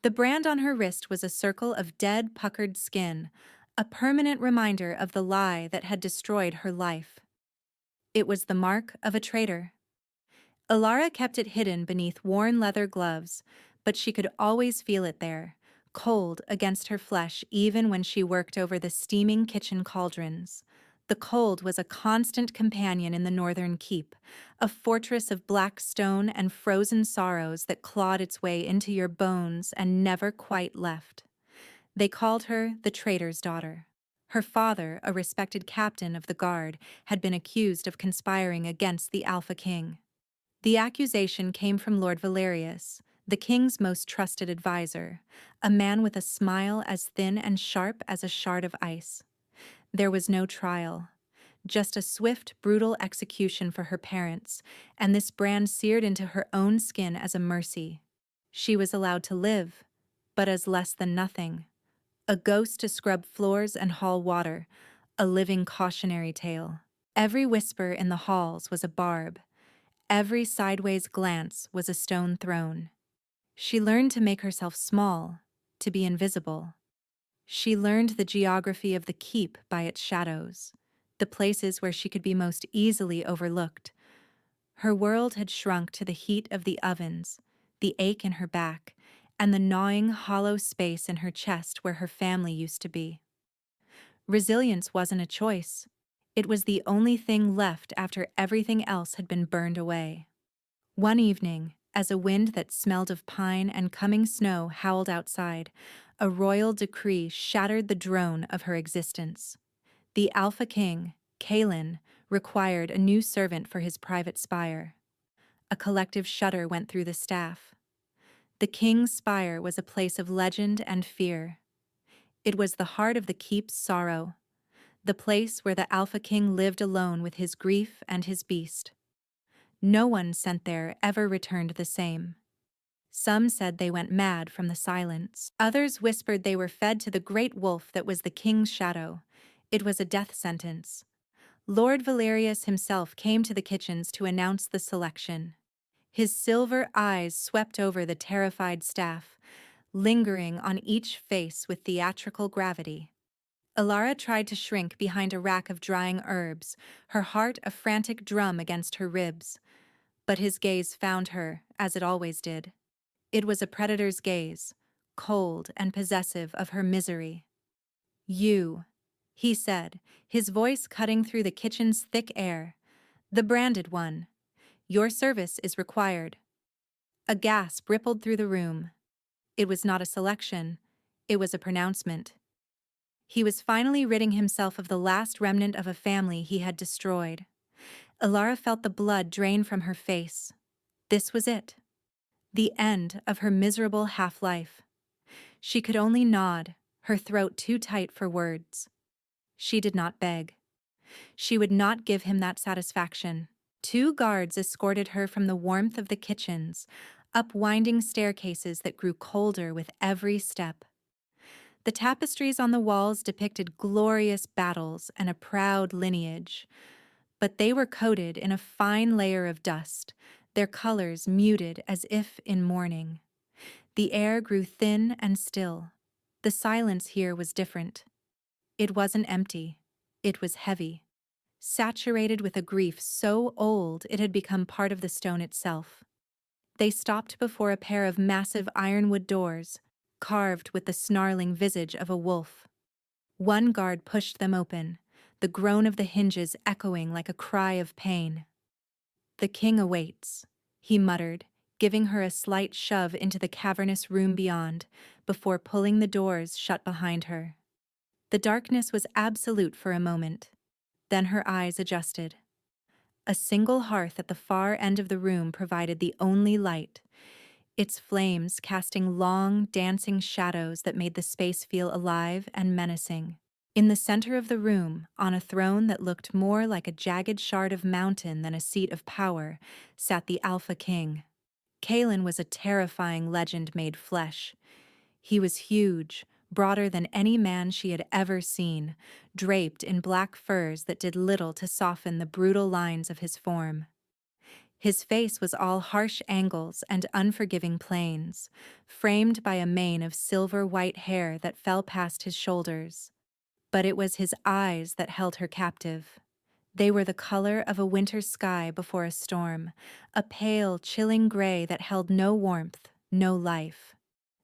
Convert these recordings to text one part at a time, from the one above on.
The brand on her wrist was a circle of dead, puckered skin, a permanent reminder of the lie that had destroyed her life. It was the mark of a traitor. Alara kept it hidden beneath worn leather gloves, but she could always feel it there, cold against her flesh even when she worked over the steaming kitchen cauldrons. The cold was a constant companion in the northern keep, a fortress of black stone and frozen sorrows that clawed its way into your bones and never quite left. They called her the traitor's daughter. Her father, a respected captain of the guard, had been accused of conspiring against the Alpha King. The accusation came from Lord Valerius, the king's most trusted advisor, a man with a smile as thin and sharp as a shard of ice. There was no trial, just a swift, brutal execution for her parents, and this brand seared into her own skin as a mercy. She was allowed to live, but as less than nothing. A ghost to scrub floors and haul water, a living cautionary tale. Every whisper in the halls was a barb. Every sideways glance was a stone thrown. She learned to make herself small, to be invisible. She learned the geography of the keep by its shadows, the places where she could be most easily overlooked. Her world had shrunk to the heat of the ovens, the ache in her back, and the gnawing, hollow space in her chest where her family used to be. Resilience wasn't a choice. It was the only thing left after everything else had been burned away. One evening, as a wind that smelled of pine and coming snow howled outside, a royal decree shattered the drone of her existence. The Alpha King, Kalin, required a new servant for his private spire. A collective shudder went through the staff. The king's spire was a place of legend and fear. It was the heart of the keep's sorrow, the place where the Alpha King lived alone with his grief and his beast. No one sent there ever returned the same. Some said they went mad from the silence. Others whispered they were fed to the great wolf that was the king's shadow. It was a death sentence. Lord Valerius himself came to the kitchens to announce the selection. His silver eyes swept over the terrified staff, lingering on each face with theatrical gravity. Alara tried to shrink behind a rack of drying herbs, her heart a frantic drum against her ribs. But his gaze found her, as it always did. It was a predator's gaze, cold and possessive of her misery. "You," he said, his voice cutting through the kitchen's thick air. "The branded one. Your service is required." A gasp rippled through the room. It was not a selection, it was a pronouncement. He was finally ridding himself of the last remnant of a family he had destroyed. Alara felt the blood drain from her face. This was it. The end of her miserable half-life. She could only nod, her throat too tight for words. She did not beg. She would not give him that satisfaction. 2 guards escorted her from the warmth of the kitchens, up winding staircases that grew colder with every step. The tapestries on the walls depicted glorious battles and a proud lineage, but they were coated in a fine layer of dust, their colors muted as if in mourning. The air grew thin and still. The silence here was different. It wasn't empty. It was heavy, saturated with a grief so old it had become part of the stone itself. They stopped before a pair of massive ironwood doors, carved with the snarling visage of a wolf. One guard pushed them open, the groan of the hinges echoing like a cry of pain. "The king awaits," he muttered, giving her a slight shove into the cavernous room beyond, before pulling the doors shut behind her. The darkness was absolute for a moment. Then her eyes adjusted. A single hearth at the far end of the room provided the only light, its flames casting long, dancing shadows that made the space feel alive and menacing. In the center of the room, on a throne that looked more like a jagged shard of mountain than a seat of power, sat the Alpha King. Kalin was a terrifying legend made flesh. He was huge, broader than any man she had ever seen, draped in black furs that did little to soften the brutal lines of his form. His face was all harsh angles and unforgiving planes, framed by a mane of silver-white hair that fell past his shoulders. But it was his eyes that held her captive. They were the color of a winter sky before a storm, a pale, chilling gray that held no warmth, no life.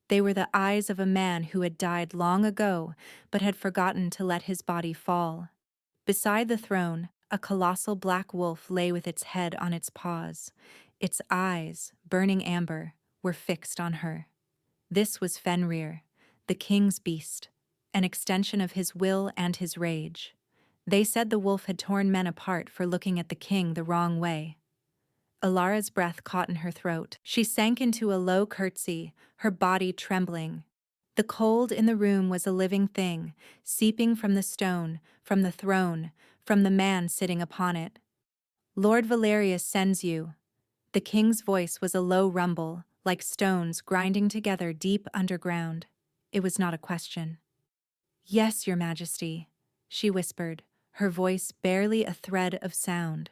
They were the eyes of a man who had died long ago but had forgotten to let his body fall. Beside the throne, a colossal black wolf lay with its head on its paws. Its eyes, burning amber, were fixed on her. This was Fenrir, the king's beast, an extension of his will and his rage. They said the wolf had torn men apart for looking at the king the wrong way. Alara's breath caught in her throat. She sank into a low curtsy, her body trembling. The cold in the room was a living thing, seeping from the stone, from the throne, from the man sitting upon it. "Lord Valerius sends you." The king's voice was a low rumble, like stones grinding together deep underground. It was not a question. "Yes, your majesty," she whispered, her voice barely a thread of sound.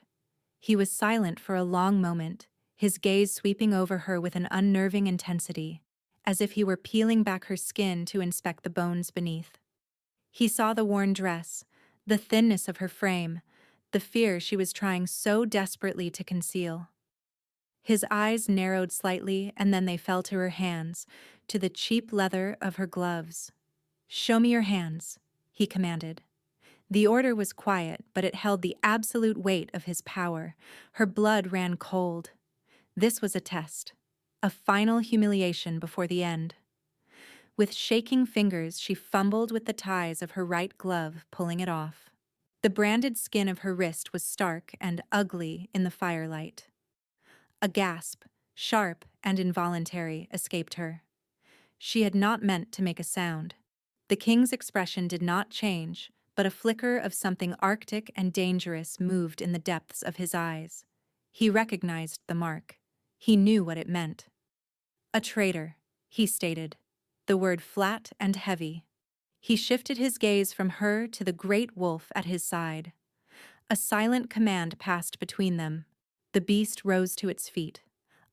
He was silent for a long moment, his gaze sweeping over her with an unnerving intensity, as if he were peeling back her skin to inspect the bones beneath. He saw the worn dress, the thinness of her frame, the fear she was trying so desperately to conceal. His eyes narrowed slightly and then they fell to her hands, to the cheap leather of her gloves. "Show me your hands," he commanded. The order was quiet, but it held the absolute weight of his power. Her blood ran cold. This was a test, a final humiliation before the end. With shaking fingers, she fumbled with the ties of her right glove, pulling it off. The branded skin of her wrist was stark and ugly in the firelight. A gasp, sharp and involuntary, escaped her. She had not meant to make a sound. The king's expression did not change, but a flicker of something arctic and dangerous moved in the depths of his eyes. He recognized the mark. He knew what it meant. "A traitor," he stated, the word flat and heavy. He shifted his gaze from her to the great wolf at his side. A silent command passed between them. The beast rose to its feet,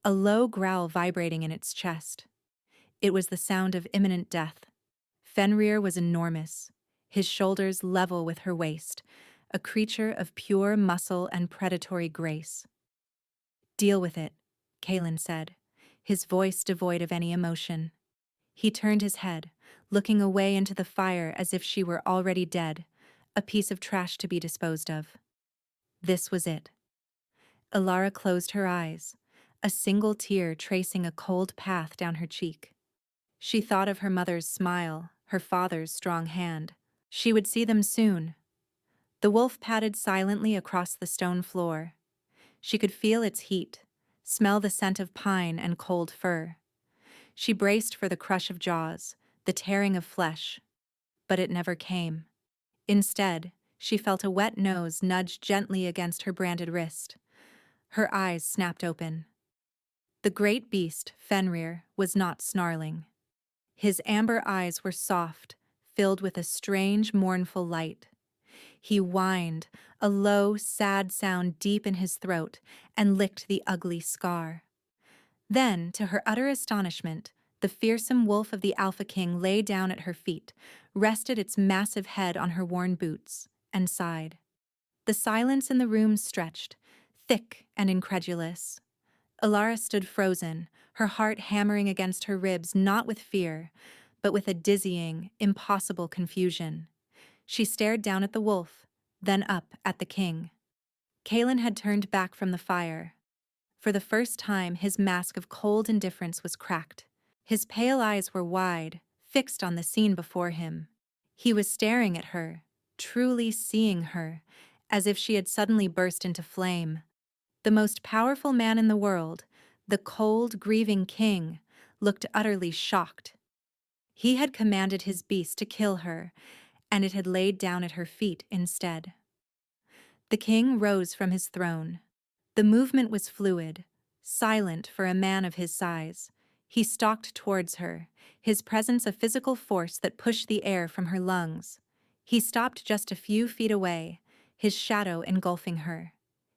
a low growl vibrating in its chest. It was the sound of imminent death. Fenrir was enormous, his shoulders level with her waist, a creature of pure muscle and predatory grace. "Deal with it," Kalen said, his voice devoid of any emotion. He turned his head, looking away into the fire as if she were already dead, a piece of trash to be disposed of. This was it. Alara closed her eyes, a single tear tracing a cold path down her cheek. She thought of her mother's smile, her father's strong hand. She would see them soon. The wolf padded silently across the stone floor. She could feel its heat, smell the scent of pine and cold fur. She braced for the crush of jaws, the tearing of flesh. But it never came. Instead, she felt a wet nose nudge gently against her branded wrist. Her eyes snapped open. The great beast, Fenrir, was not snarling. His amber eyes were soft, filled with a strange, mournful light. He whined, a low, sad sound deep in his throat, and licked the ugly scar. Then, to her utter astonishment, the fearsome wolf of the Alpha King lay down at her feet, rested its massive head on her worn boots, and sighed. The silence in the room stretched, thick and incredulous. Alara stood frozen, her heart hammering against her ribs not with fear, but with a dizzying, impossible confusion. She stared down at the wolf, then up at the king. Kalen had turned back from the fire. For the first time, his mask of cold indifference was cracked. His pale eyes were wide, fixed on the scene before him. He was staring at her, truly seeing her, as if she had suddenly burst into flame. The most powerful man in the world, the cold, grieving king, looked utterly shocked. He had commanded his beast to kill her, and it had laid down at her feet instead. The king rose from his throne. The movement was fluid, silent for a man of his size. He stalked towards her, his presence a physical force that pushed the air from her lungs. He stopped just a few feet away, his shadow engulfing her.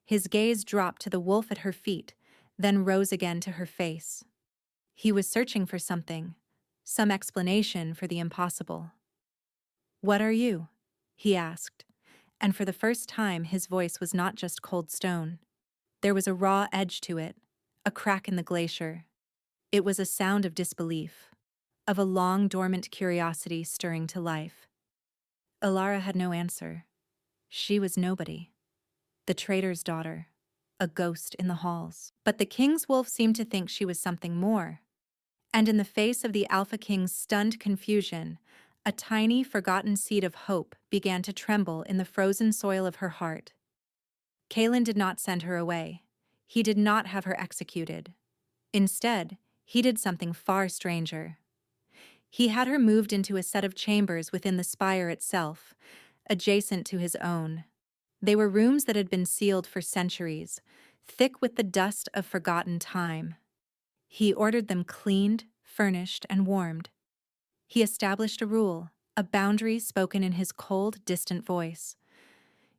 His gaze dropped to the wolf at her feet, then rose again to her face. He was searching for something, some explanation for the impossible. "What are you?" he asked, and for the first time his voice was not just cold stone. There was a raw edge to it, a crack in the glacier. It was a sound of disbelief, of a long dormant curiosity stirring to life. Alara had no answer. She was nobody. The trader's daughter, a ghost in the halls. But the king's wolf seemed to think she was something more. And in the face of the Alpha King's stunned confusion, a tiny, forgotten seed of hope began to tremble in the frozen soil of her heart. Kalen did not send her away. He did not have her executed. Instead, he did something far stranger. He had her moved into a set of chambers within the spire itself, adjacent to his own. They were rooms that had been sealed for centuries, thick with the dust of forgotten time. He ordered them cleaned, furnished, and warmed. He established a rule, a boundary spoken in his cold, distant voice.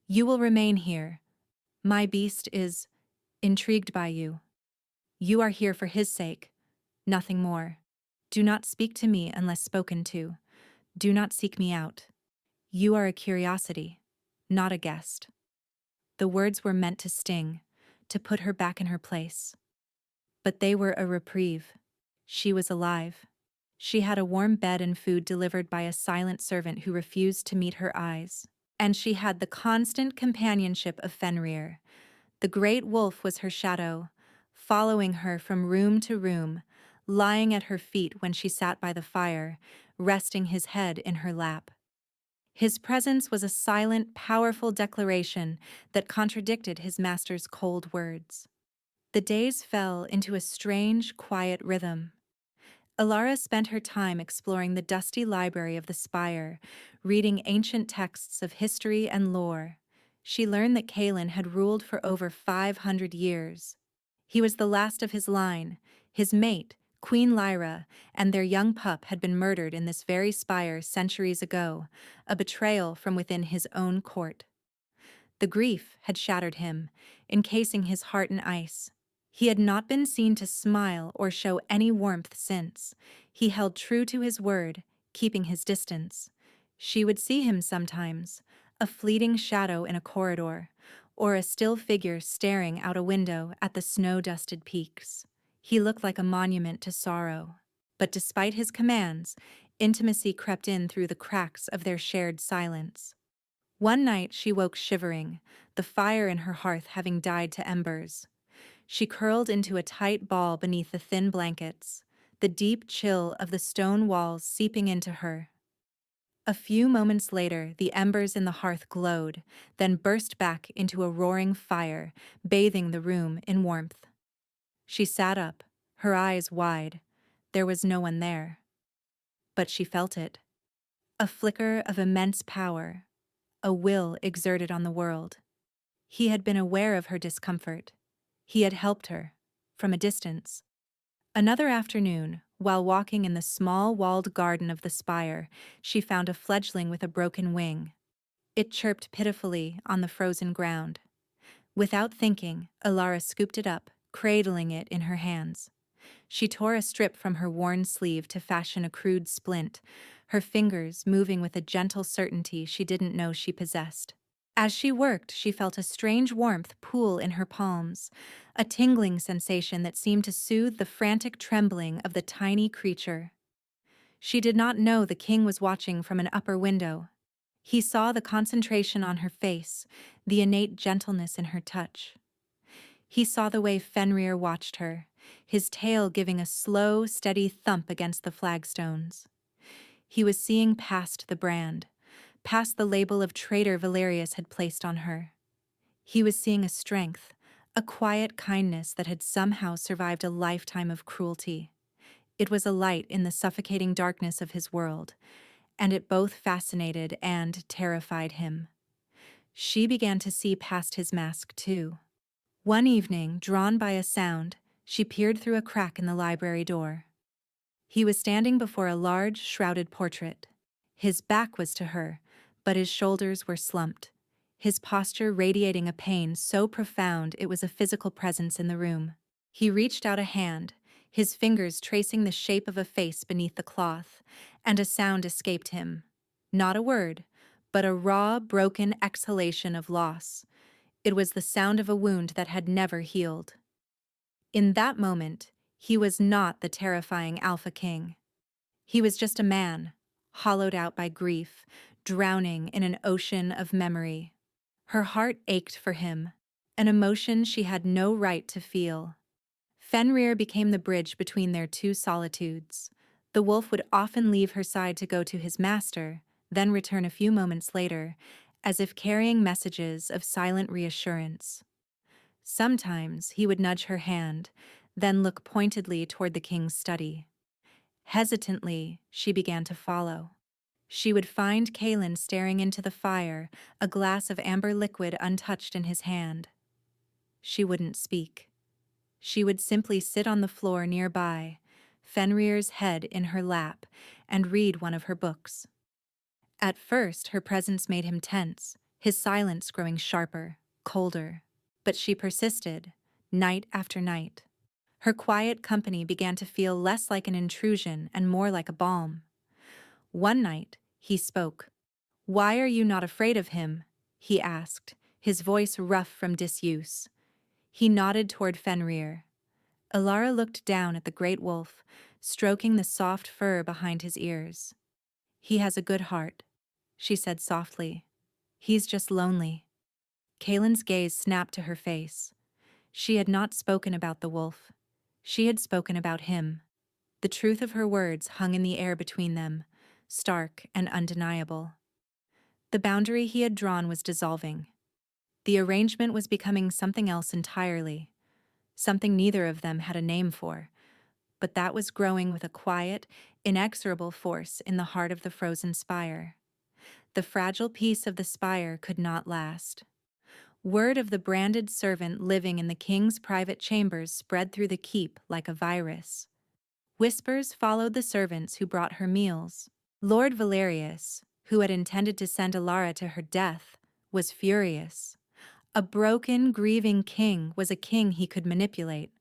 "You will remain here. My beast is intrigued by you. You are here for his sake, nothing more. Do not speak to me unless spoken to. Do not seek me out. You are a curiosity, not a guest." The words were meant to sting, to put her back in her place. But they were a reprieve. She was alive. She had a warm bed and food delivered by a silent servant who refused to meet her eyes. And she had the constant companionship of Fenrir. The great wolf was her shadow, following her from room to room, lying at her feet when she sat by the fire, resting his head in her lap. His presence was a silent, powerful declaration that contradicted his master's cold words. The days fell into a strange, quiet rhythm. Alara spent her time exploring the dusty library of the spire, reading ancient texts of history and lore. She learned that Kalen had ruled for over 500 years. He was the last of his line. His mate, Queen Lyra, and their young pup had been murdered in this very spire centuries ago, a betrayal from within his own court. The grief had shattered him, encasing his heart in ice. He had not been seen to smile or show any warmth since. He held true to his word, keeping his distance. She would see him sometimes, a fleeting shadow in a corridor, or a still figure staring out a window at the snow-dusted peaks. He looked like a monument to sorrow. But despite his commands, intimacy crept in through the cracks of their shared silence. One night she woke shivering, the fire in her hearth having died to embers. She curled into a tight ball beneath the thin blankets, the deep chill of the stone walls seeping into her. A few moments later, the embers in the hearth glowed, then burst back into a roaring fire, bathing the room in warmth. She sat up, her eyes wide. There was no one there. But she felt it. A flicker of immense power, a will exerted on the world. He had been aware of her discomfort. He had helped her, from a distance. Another afternoon, while walking in the small walled garden of the spire, she found a fledgling with a broken wing. It chirped pitifully on the frozen ground. Without thinking, Alara scooped it up, cradling it in her hands. She tore a strip from her worn sleeve to fashion a crude splint, her fingers moving with a gentle certainty she didn't know she possessed. As she worked, she felt a strange warmth pool in her palms, a tingling sensation that seemed to soothe the frantic trembling of the tiny creature. She did not know the king was watching from an upper window. He saw the concentration on her face, the innate gentleness in her touch. He saw the way Fenrir watched her, his tail giving a slow, steady thump against the flagstones. He was seeing past the brand, past the label of traitor Valerius had placed on her. He was seeing a strength, a quiet kindness that had somehow survived a lifetime of cruelty. It was a light in the suffocating darkness of his world, and it both fascinated and terrified him. She began to see past his mask, too. One evening, drawn by a sound, she peered through a crack in the library door. He was standing before a large, shrouded portrait. His back was to her, but his shoulders were slumped. his posture radiating a pain so profound it was a physical presence in the room. He reached out a hand, his fingers tracing the shape of a face beneath the cloth, and a sound escaped him. Not a word, but a raw, broken exhalation of loss. It was the sound of a wound that had never healed. In that moment, he was not the terrifying Alpha King. He was just a man, hollowed out by grief, drowning in an ocean of memory. Her heart ached for him, an emotion she had no right to feel. Fenrir became the bridge between their two solitudes. The wolf would often leave her side to go to his master, then return a few moments later, as if carrying messages of silent reassurance. Sometimes he would nudge her hand, then look pointedly toward the king's study. Hesitantly, she began to follow. She would find Kalen staring into the fire, a glass of amber liquid untouched in his hand. She wouldn't speak. She would simply sit on the floor nearby, Fenrir's head in her lap, and read one of her books. At first, her presence made him tense, his silence growing sharper, colder. But she persisted, night after night. Her quiet company began to feel less like an intrusion and more like a balm. One night, he spoke. "Why are you not afraid of him?" he asked, his voice rough from disuse. He nodded toward Fenrir. Alara looked down at the great wolf, stroking the soft fur behind his ears. "He has a good heart," she said softly. "He's just lonely." Kalen's gaze snapped to her face. She had not spoken about the wolf. She had spoken about him. The truth of her words hung in the air between them, stark and undeniable. The boundary he had drawn was dissolving. The arrangement was becoming something else entirely, something neither of them had a name for, but that was growing with a quiet, inexorable force in the heart of the frozen spire. The fragile piece of the spire could not last. Word of the branded servant living in the king's private chambers spread through the keep like a virus. Whispers followed the servants who brought her meals. Lord Valerius, who had intended to send Alara to her death, was furious. A broken, grieving king was a king he could manipulate.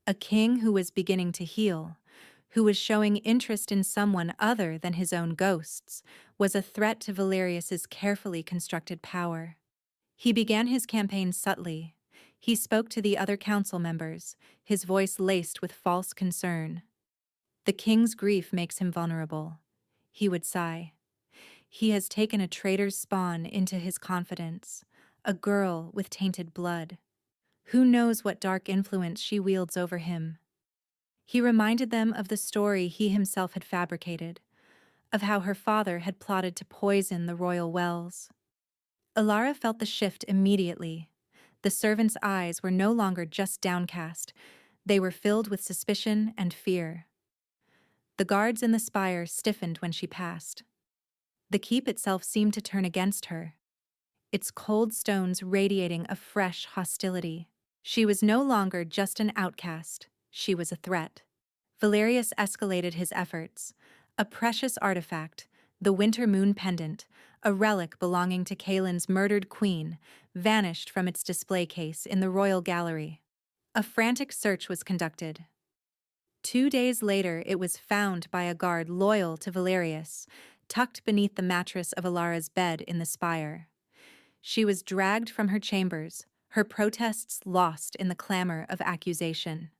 A king who was beginning to heal, who was showing interest in someone other than his own ghosts, was a threat to Valerius's carefully constructed power. He began his campaign subtly. He spoke to the other council members, his voice laced with false concern. "The king's grief makes him vulnerable," he would sigh. "He has taken a traitor's spawn into his confidence, a girl with tainted blood. Who knows what dark influence she wields over him?" He reminded them of the story he himself had fabricated, of how her father had plotted to poison the royal wells. Alara felt the shift immediately. The servant's eyes were no longer just downcast, they were filled with suspicion and fear. The guards in the spire stiffened when she passed. The keep itself seemed to turn against her, its cold stones radiating a fresh hostility. She was no longer just an outcast, she was a threat. Valerius escalated his efforts. A precious artifact, the winter moon pendant, a relic belonging to Kalen's murdered queen, vanished from its display case in the royal gallery. A frantic search was conducted. 2 days later, it was found by a guard loyal to Valerius, tucked beneath the mattress of Alara's bed in the spire. She was dragged from her chambers, her protests lost in the clamor of accusation.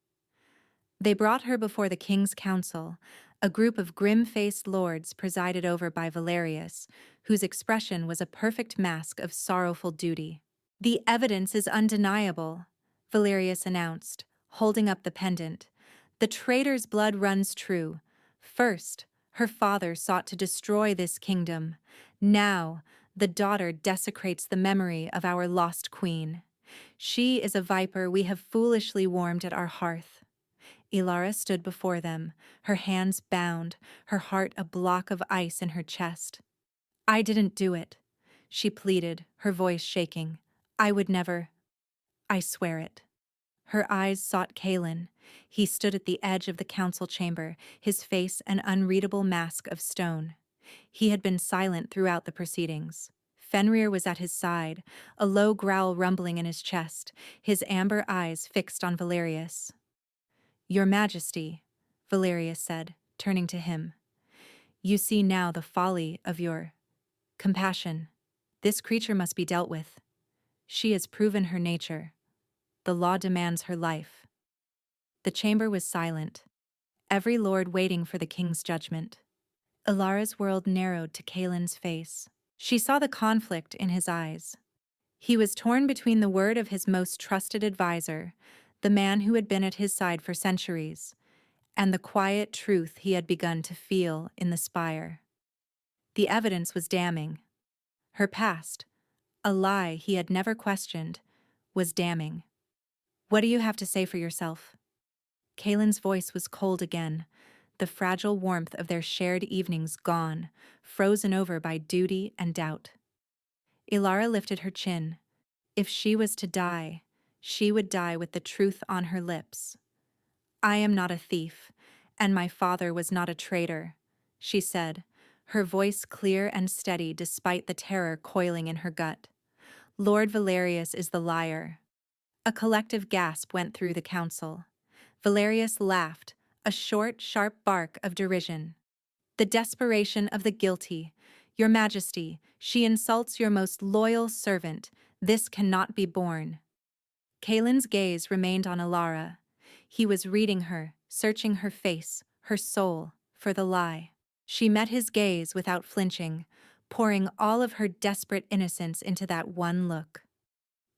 They brought her before the king's council, a group of grim-faced lords presided over by Valerius, whose expression was a perfect mask of sorrowful duty. "The evidence is undeniable," Valerius announced, holding up the pendant. "The traitor's blood runs true. First, her father sought to destroy this kingdom. Now, the daughter desecrates the memory of our lost queen. She is a viper we have foolishly warmed at our hearth." Alara stood before them, her hands bound, her heart a block of ice in her chest. "I didn't do it," she pleaded, her voice shaking. "I would never. I swear it." Her eyes sought Kalen. He stood at the edge of the council chamber, his face an unreadable mask of stone. He had been silent throughout the proceedings. Fenrir was at his side, a low growl rumbling in his chest, his amber eyes fixed on Valerius. "Your Majesty," Valerius said, turning to him, "you see now the folly of your compassion. This creature must be dealt with. She has proven her nature. The law demands her life." The chamber was silent, every lord waiting for the king's judgment. Ilara's world narrowed to Kaelin's face. She saw the conflict in his eyes. He was torn between the word of his most trusted advisor, the man who had been at his side for centuries, and the quiet truth he had begun to feel in the spire. The evidence was damning. Her past, a lie he had never questioned, was damning. "What do you have to say for yourself?" Kaelin's voice was cold again, the fragile warmth of their shared evenings gone, frozen over by duty and doubt. Ilara lifted her chin. If she was to die, she would die with the truth on her lips. "I am not a thief, and my father was not a traitor," she said, her voice clear and steady despite the terror coiling in her gut. "Lord Valerius is the liar." A collective gasp went through the council. Valerius laughed, a short, sharp bark of derision. "The desperation of the guilty. Your Majesty, she insults your most loyal servant. This cannot be borne." Kaelin's gaze remained on Ilara. He was reading her, searching her face, her soul, for the lie. She met his gaze without flinching, pouring all of her desperate innocence into that one look.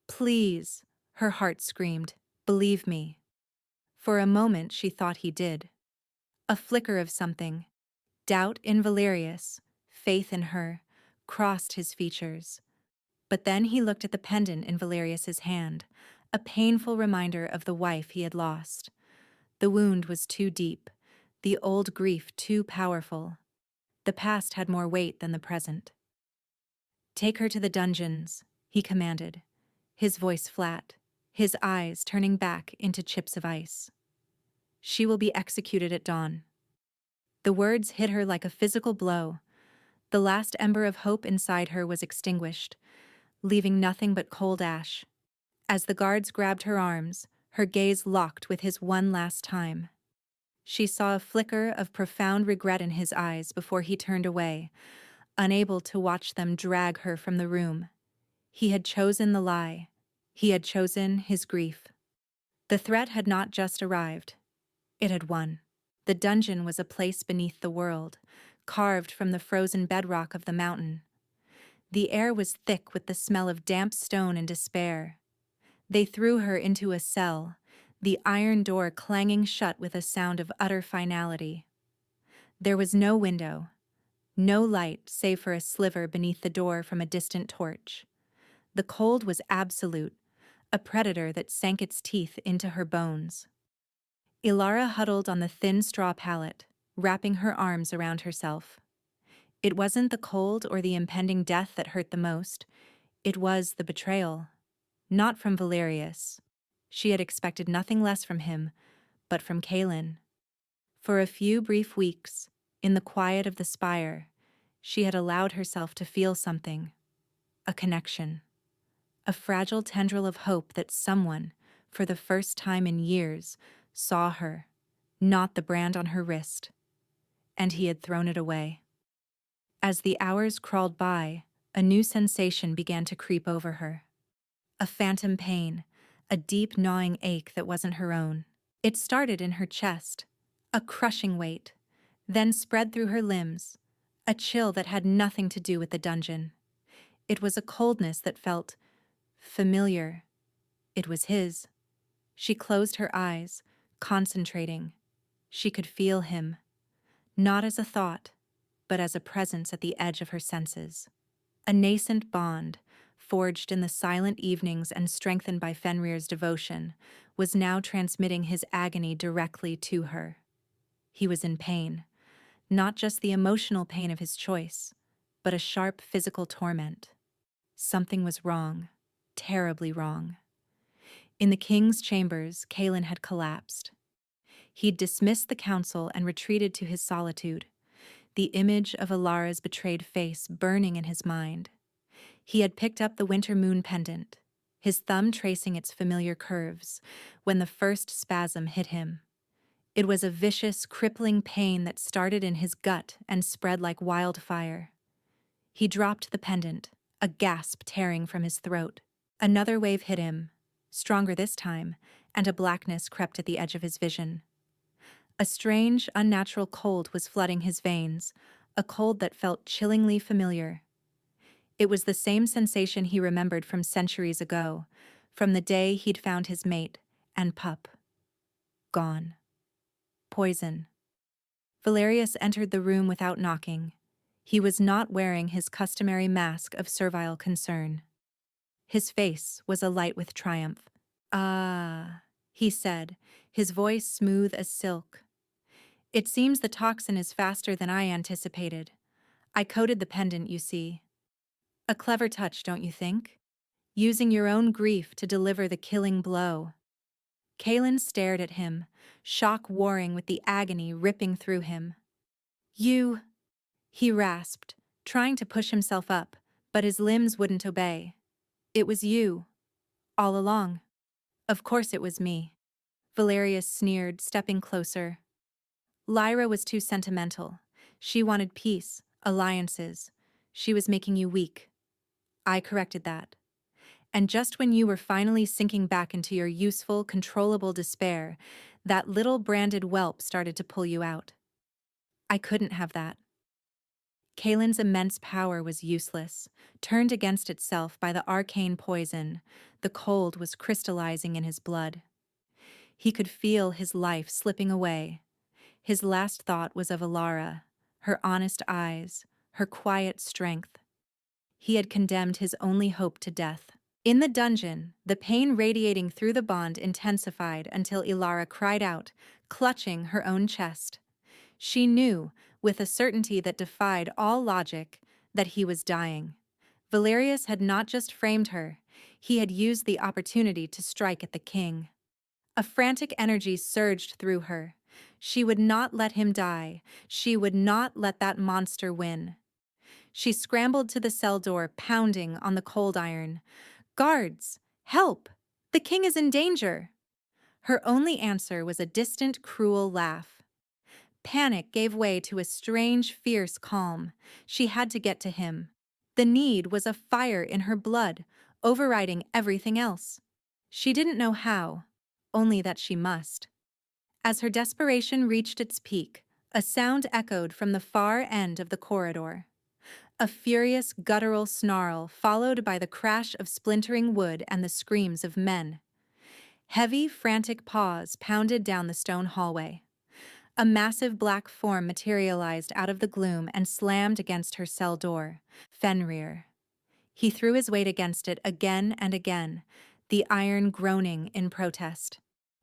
"Please," her heart screamed, "believe me." For a moment she thought he did. A flicker of something, doubt in Valerius, faith in her, crossed his features. But then he looked at the pendant in Valerius's hand, a painful reminder of the wife he had lost. The wound was too deep, the old grief too powerful. The past had more weight than the present. "Take her to the dungeons," he commanded, his voice flat, his eyes turning back into chips of ice. "She will be executed at dawn." The words hit her like a physical blow. The last ember of hope inside her was extinguished, leaving nothing but cold ash. As the guards grabbed her arms, her gaze locked with his one last time. She saw a flicker of profound regret in his eyes before he turned away, unable to watch them drag her from the room. He had chosen the lie. He had chosen his grief. The threat had not just arrived. It had won. The dungeon was a place beneath the world, carved from the frozen bedrock of the mountain. The air was thick with the smell of damp stone and despair. They threw her into a cell, the iron door clanging shut with a sound of utter finality. There was no window, no light save for a sliver beneath the door from a distant torch. The cold was absolute, a predator that sank its teeth into her bones. Ilara huddled on the thin straw pallet, wrapping her arms around herself. It wasn't the cold or the impending death that hurt the most. It was the betrayal. Not from Valerius. She had expected nothing less from him, but from Kaelin. For a few brief weeks, in the quiet of the spire, she had allowed herself to feel something. A connection. A fragile tendril of hope that someone, for the first time in years, saw her, not the brand on her wrist. And he had thrown it away. As the hours crawled by, a new sensation began to creep over her. A phantom pain, a deep gnawing ache that wasn't her own. It started in her chest, a crushing weight, then spread through her limbs, a chill that had nothing to do with the dungeon. It was a coldness that felt familiar. It was his. She closed her eyes, concentrating. She could feel him, not as a thought, but as a presence at the edge of her senses. A nascent bond, forged in the silent evenings and strengthened by Fenrir's devotion, was now transmitting his agony directly to her. He was in pain, not just the emotional pain of his choice, but a sharp physical torment. Something was wrong, terribly wrong. In the king's chambers, Kaelin had collapsed. He'd dismissed the council and retreated to his solitude, the image of Ilara's betrayed face burning in his mind. He had picked up the winter moon pendant, his thumb tracing its familiar curves, when the first spasm hit him. It was a vicious, crippling pain that started in his gut and spread like wildfire. He dropped the pendant, a gasp tearing from his throat. Another wave hit him, stronger this time, and a blackness crept at the edge of his vision. A strange, unnatural cold was flooding his veins, a cold that felt chillingly familiar. It was the same sensation he remembered from centuries ago, from the day he'd found his mate and pup. Gone. Poison. Valerius entered the room without knocking. He was not wearing his customary mask of servile concern. His face was alight with triumph. "Ah," he said, his voice smooth as silk. "It seems the toxin is faster than I anticipated. I coated the pendant, you see. A clever touch, don't you think? Using your own grief to deliver the killing blow." Kalen stared at him, shock warring with the agony ripping through him. "You," he rasped, trying to push himself up, but his limbs wouldn't obey. "It was you. All along." "Of course it was me," Valerius sneered, stepping closer. "Lyra was too sentimental. She wanted peace, alliances. She was making you weak. I corrected that. And just when you were finally sinking back into your useful, controllable despair, that little branded whelp started to pull you out. I couldn't have that." Kalen's immense power was useless, turned against itself by the arcane poison. The cold was crystallizing in his blood. He could feel his life slipping away. His last thought was of Alara, her honest eyes, her quiet strength. He had condemned his only hope to death. In the dungeon, the pain radiating through the bond intensified until Ilara cried out, clutching her own chest. She knew, with a certainty that defied all logic, that he was dying. Valerius had not just framed her, he had used the opportunity to strike at the king. A frantic energy surged through her. She would not let him die. She would not let that monster win. She scrambled to the cell door, pounding on the cold iron. "Guards! Help! The king is in danger!" Her only answer was a distant, cruel laugh. Panic gave way to a strange, fierce calm. She had to get to him. The need was a fire in her blood, overriding everything else. She didn't know how, only that she must. As her desperation reached its peak, a sound echoed from the far end of the corridor. A furious, guttural snarl followed by the crash of splintering wood and the screams of men. Heavy, frantic paws pounded down the stone hallway. A massive black form materialized out of the gloom and slammed against her cell door. Fenrir. He threw his weight against it again and again, the iron groaning in protest.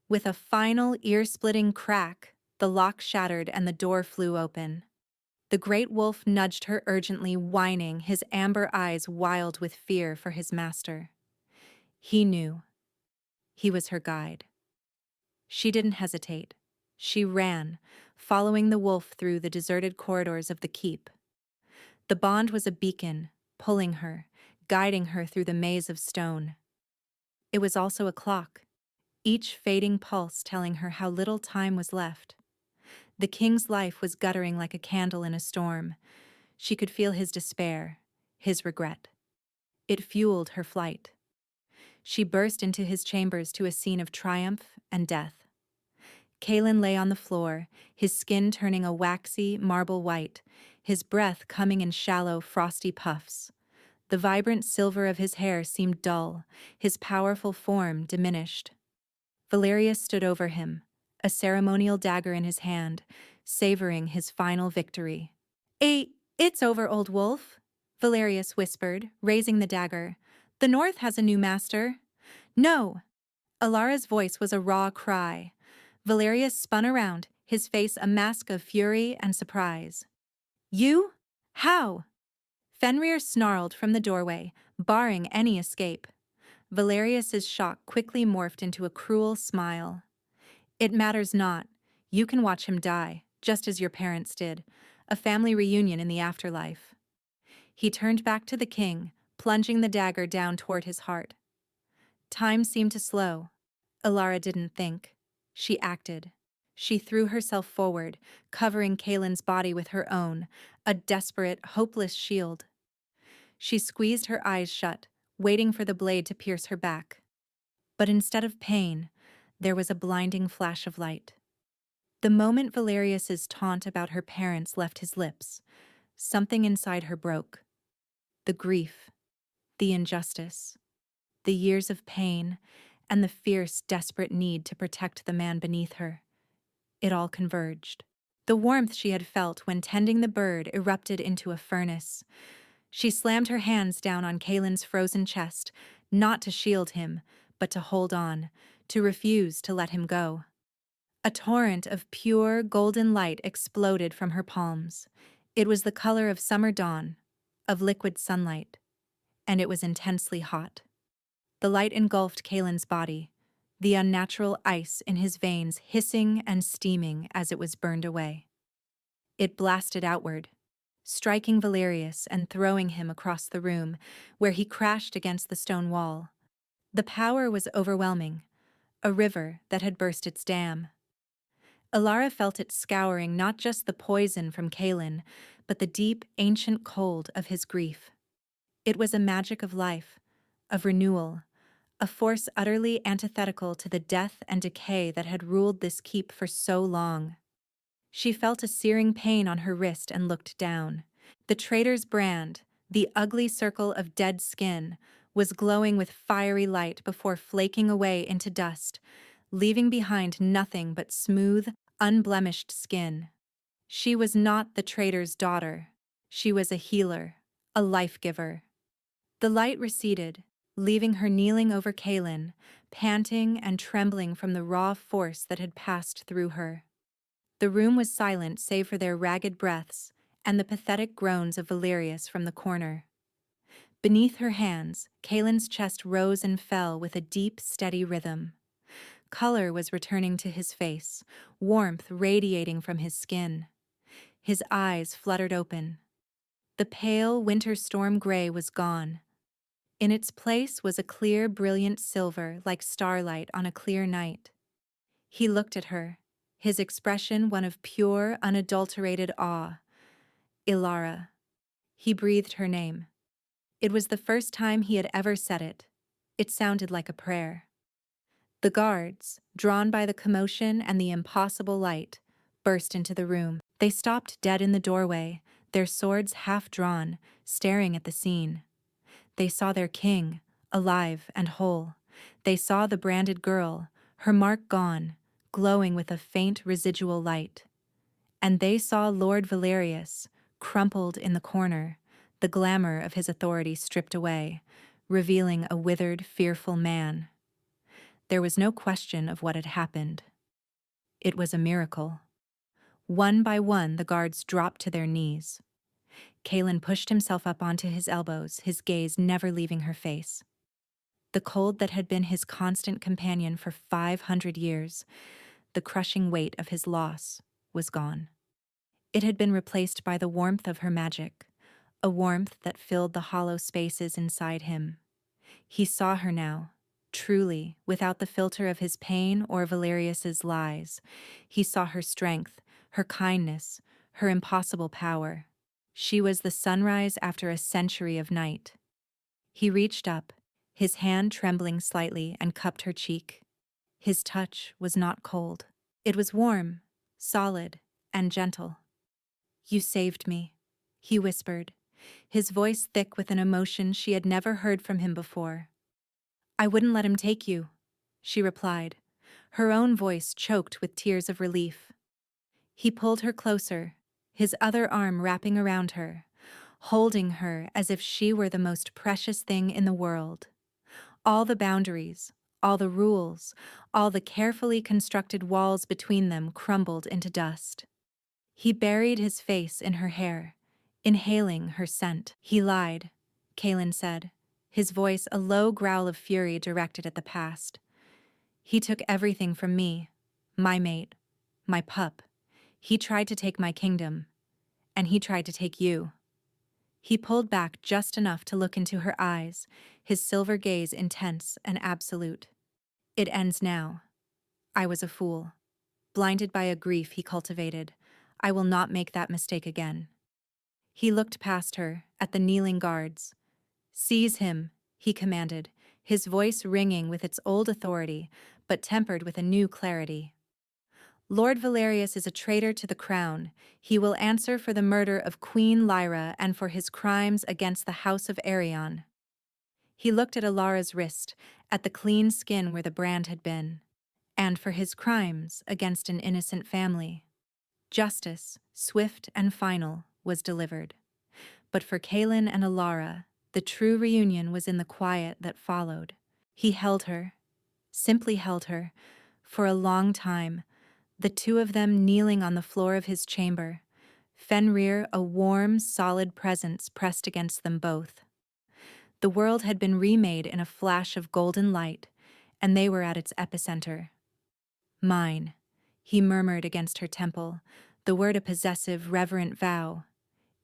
With a final, ear-splitting crack, the lock shattered and the door flew open. The great wolf nudged her urgently, whining, his amber eyes wild with fear for his master. He knew. He was her guide. She didn't hesitate. She ran, following the wolf through the deserted corridors of the keep. The bond was a beacon, pulling her, guiding her through the maze of stone. It was also a clock, each fading pulse telling her how little time was left. The king's life was guttering like a candle in a storm. She could feel his despair, his regret. It fueled her flight. She burst into his chambers to a scene of triumph and death. Kalen lay on the floor, his skin turning a waxy, marble white, his breath coming in shallow, frosty puffs. The vibrant silver of his hair seemed dull, his powerful form diminished. Valerius stood over him, a ceremonial dagger in his hand, savoring his final victory. It's over, old wolf," Valerius whispered, raising the dagger. "The North has a new master." "No!" Alara's voice was a raw cry. Valerius spun around, his face a mask of fury and surprise. "You? How?" Fenrir snarled from the doorway, barring any escape. Valerius's shock quickly morphed into a cruel smile. "It matters not. You can watch him die, just as your parents did. A family reunion in the afterlife." He turned back to the king, plunging the dagger down toward his heart. Time seemed to slow. Ilara didn't think. She acted. She threw herself forward, covering Kaelin's body with her own, a desperate, hopeless shield. She squeezed her eyes shut, waiting for the blade to pierce her back. But instead of pain, there was a blinding flash of light. The moment Valerius's taunt about her parents left his lips, something inside her broke. The grief, the injustice, the years of pain, and the fierce, desperate need to protect the man beneath her. It all converged. The warmth she had felt when tending the bird erupted into a furnace. She slammed her hands down on Kaelin's frozen chest, not to shield him, but to hold on, to refuse to let him go. A torrent of pure, golden light exploded from her palms. It was the color of summer dawn, of liquid sunlight, and it was intensely hot. The light engulfed Kaelin's body, the unnatural ice in his veins hissing and steaming as it was burned away. It blasted outward, striking Valerius and throwing him across the room, where he crashed against the stone wall. The power was overwhelming, a river that had burst its dam. Ilara felt it scouring not just the poison from Kaelin, but the deep, ancient cold of his grief. It was a magic of life, of renewal, a force utterly antithetical to the death and decay that had ruled this keep for so long. She felt a searing pain on her wrist and looked down. The traitor's brand, the ugly circle of dead skin, was glowing with fiery light before flaking away into dust, leaving behind nothing but smooth, unblemished skin. She was not the traitor's daughter. She was a healer, a life-giver. The light receded, leaving her kneeling over Kaelin, panting and trembling from the raw force that had passed through her. The room was silent save for their ragged breaths and the pathetic groans of Valerius from the corner. Beneath her hands, Kaelin's chest rose and fell with a deep, steady rhythm. Color was returning to his face, warmth radiating from his skin. His eyes fluttered open. The pale winter storm gray was gone. In its place was a clear, brilliant silver like starlight on a clear night. He looked at her, his expression one of pure, unadulterated awe. Ilara. He breathed her name. It was the first time he had ever said it. It sounded like a prayer. The guards, drawn by the commotion and the impossible light, burst into the room. They stopped dead in the doorway, their swords half drawn, staring at the scene. They saw their king, alive and whole. They saw the branded girl, her mark gone, glowing with a faint residual light. And they saw Lord Valerius, crumpled in the corner, the glamour of his authority stripped away, revealing a withered, fearful man. There was no question of what had happened. It was a miracle. One by one, the guards dropped to their knees. Kaelin pushed himself up onto his elbows, his gaze never leaving her face. The cold that had been his constant companion for 500 years, the crushing weight of his loss, was gone. It had been replaced by the warmth of her magic, a warmth that filled the hollow spaces inside him. He saw her now, truly, without the filter of his pain or Valerius's lies. He saw her strength, her kindness, her impossible power. She was the sunrise after a century of night. He reached up, his hand trembling slightly, and cupped her cheek. His touch was not cold. It was warm, solid, and gentle. "You saved me," he whispered, his voice thick with an emotion she had never heard from him before. "I wouldn't let him take you," she replied, her own voice choked with tears of relief. He pulled her closer, his other arm wrapping around her, holding her as if she were the most precious thing in the world. All the boundaries, all the rules, all the carefully constructed walls between them crumbled into dust. He buried his face in her hair, inhaling her scent. "He lied," Kaelin said, his voice a low growl of fury directed at the past. "He took everything from me, my mate, my pup. He tried to take my kingdom, and he tried to take you." He pulled back just enough to look into her eyes, his silver gaze intense and absolute. It ends now. I was a fool. Blinded by a grief he cultivated. I will not make that mistake again. He looked past her, at the kneeling guards. Seize him, he commanded, his voice ringing with its old authority, but tempered with a new clarity. Lord Valerius is a traitor to the crown. He will answer for the murder of Queen Lyra and for his crimes against the house of Arion. He looked at Alara's wrist, at the clean skin where the brand had been, and for his crimes against an innocent family. Justice, swift and final, was delivered. But for Kaelin and Alara, the true reunion was in the quiet that followed. He held her, simply held her, for a long time, the two of them kneeling on the floor of his chamber, Fenrir a warm, solid presence pressed against them both. The world had been remade in a flash of golden light, and they were at its epicenter. Mine, he murmured against her temple, the word a possessive, reverent vow.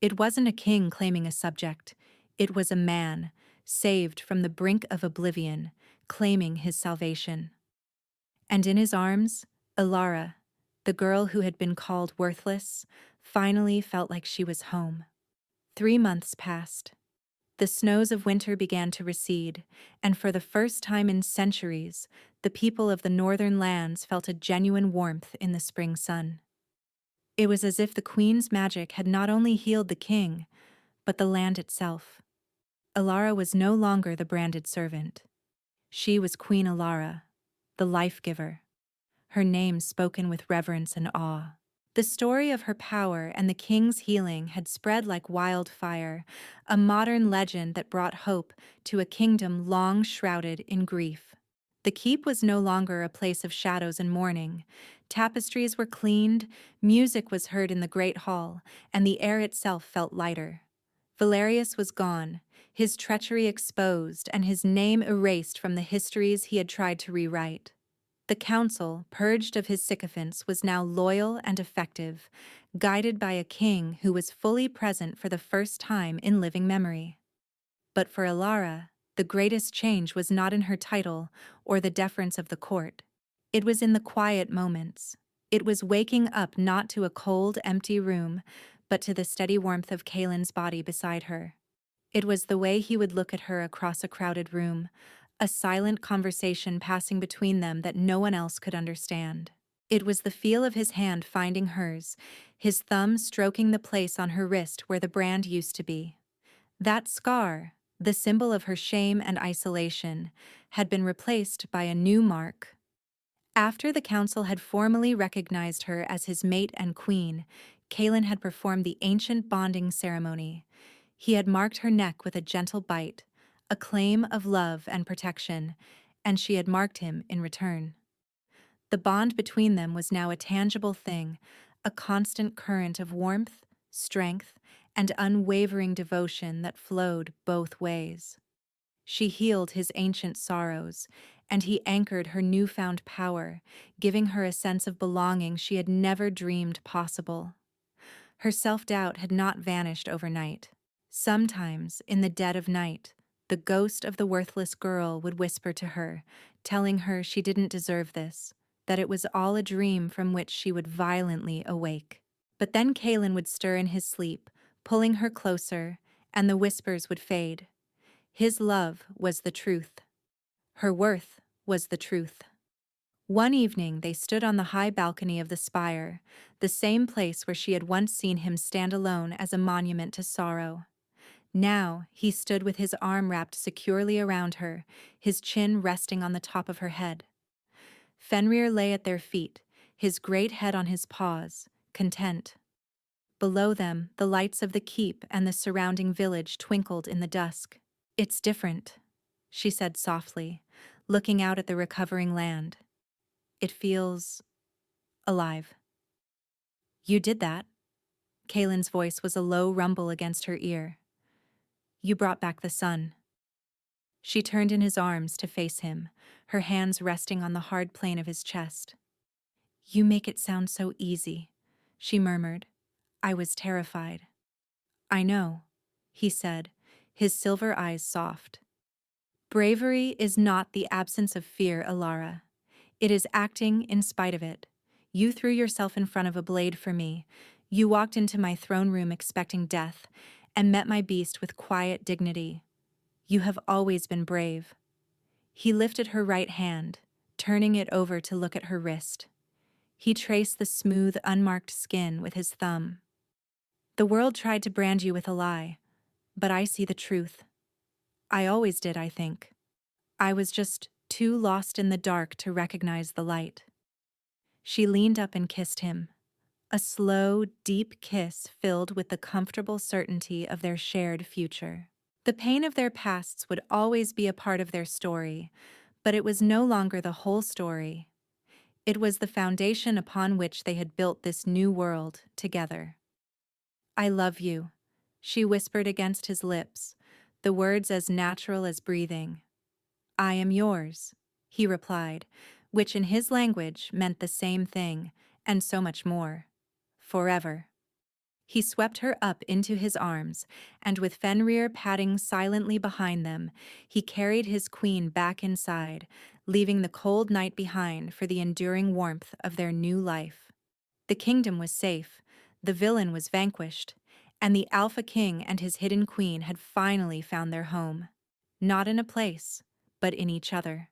It wasn't a king claiming a subject. It was a man, saved from the brink of oblivion, claiming his salvation. And in his arms, Alara, the girl who had been called worthless, finally felt like she was home. 3 months passed. The snows of winter began to recede, and for the first time in centuries, the people of the northern lands felt a genuine warmth in the spring sun. It was as if the queen's magic had not only healed the king, but the land itself. Alara was no longer the branded servant. She was Queen Alara, the life-giver, her name spoken with reverence and awe. The story of her power and the king's healing had spread like wildfire, a modern legend that brought hope to a kingdom long shrouded in grief. The keep was no longer a place of shadows and mourning. Tapestries were cleaned, music was heard in the great hall, and the air itself felt lighter. Valerius was gone, his treachery exposed and his name erased from the histories he had tried to rewrite. The council, purged of his sycophants, was now loyal and effective, guided by a king who was fully present for the first time in living memory. But for Alara, the greatest change was not in her title or the deference of the court. It was in the quiet moments. It was waking up not to a cold, empty room, but to the steady warmth of Kaelin's body beside her. It was the way he would look at her across a crowded room, a silent conversation passing between them that no one else could understand. It was the feel of his hand finding hers, his thumb stroking the place on her wrist where the brand used to be. That scar, the symbol of her shame and isolation, had been replaced by a new mark. After the council had formally recognized her as his mate and queen, Kaelin had performed the ancient bonding ceremony. He had marked her neck with a gentle bite, a claim of love and protection, and she had marked him in return. The bond between them was now a tangible thing, a constant current of warmth, strength, and unwavering devotion that flowed both ways. She healed his ancient sorrows, and he anchored her newfound power, giving her a sense of belonging she had never dreamed possible. Her self-doubt had not vanished overnight. Sometimes, in the dead of night, the ghost of the worthless girl would whisper to her, telling her she didn't deserve this, that it was all a dream from which she would violently awake. But then Kaelin would stir in his sleep, pulling her closer, and the whispers would fade. His love was the truth. Her worth was the truth. One evening they stood on the high balcony of the spire, the same place where she had once seen him stand alone as a monument to sorrow. Now he stood with his arm wrapped securely around her, his chin resting on the top of her head. Fenrir lay at their feet, his great head on his paws, content. Below them, the lights of the keep and the surrounding village twinkled in the dusk. "It's different," she said softly, looking out at the recovering land. "It feels alive." "You did that." Kaelin's voice was a low rumble against her ear. "You brought back the sun." She turned in his arms to face him, her hands resting on the hard plane of his chest. "You make it sound so easy," she murmured. "I was terrified." "I know." he said, his silver eyes soft. Bravery is not the absence of fear, Alara. It is acting in spite of it. You threw yourself in front of a blade for me. You walked into my throne room expecting death, and met my beast with quiet dignity. You have always been brave. He lifted her right hand, turning it over to look at her wrist. He traced the smooth, unmarked skin with his thumb. The world tried to brand you with a lie, but I see the truth. I always did, I think. I was just too lost in the dark to recognize the light. She leaned up and kissed him, a slow, deep kiss filled with the comfortable certainty of their shared future. The pain of their pasts would always be a part of their story, but it was no longer the whole story. It was the foundation upon which they had built this new world together. I love you, she whispered against his lips, the words as natural as breathing. I am yours, he replied, which in his language meant the same thing, and so much more. Forever. He swept her up into his arms, and with Fenrir padding silently behind them, he carried his queen back inside, leaving the cold night behind for the enduring warmth of their new life. The kingdom was safe, the villain was vanquished, and the Alpha King and his hidden queen had finally found their home. Not in a place, but in each other.